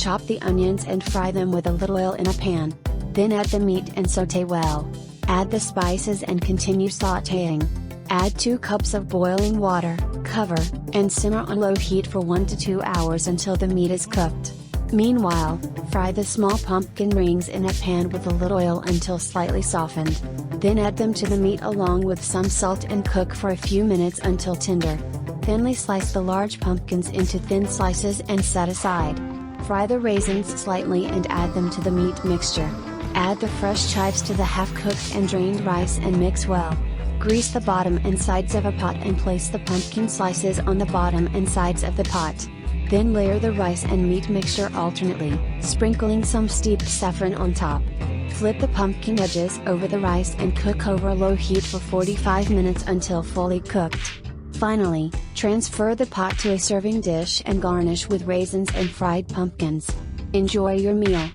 chop the onions and fry them with a little oil in a pan. Then add the meat and sauté well. Add the spices and continue sautéing. Add 2 cups of boiling water, cover, and simmer on low heat for 1 to 2 hours until the meat is cooked. Meanwhile, fry the small pumpkin rings in a pan with a little oil until slightly softened. Then add them to the meat along with some salt and cook for a few minutes until tender. Thinly slice the large pumpkins into thin slices and set aside. Fry the raisins slightly and add them to the meat mixture. Add the fresh chives to the half-cooked and drained rice and mix well. Grease the bottom and sides of a pot and place the pumpkin slices on the bottom and sides of the pot. Then layer the rice and meat mixture alternately, sprinkling some steeped saffron on top. Flip the pumpkin edges over the rice and cook over low heat for 45 minutes until fully cooked. Finally, transfer the pot to a serving dish and garnish with raisins and fried pumpkins. Enjoy your meal!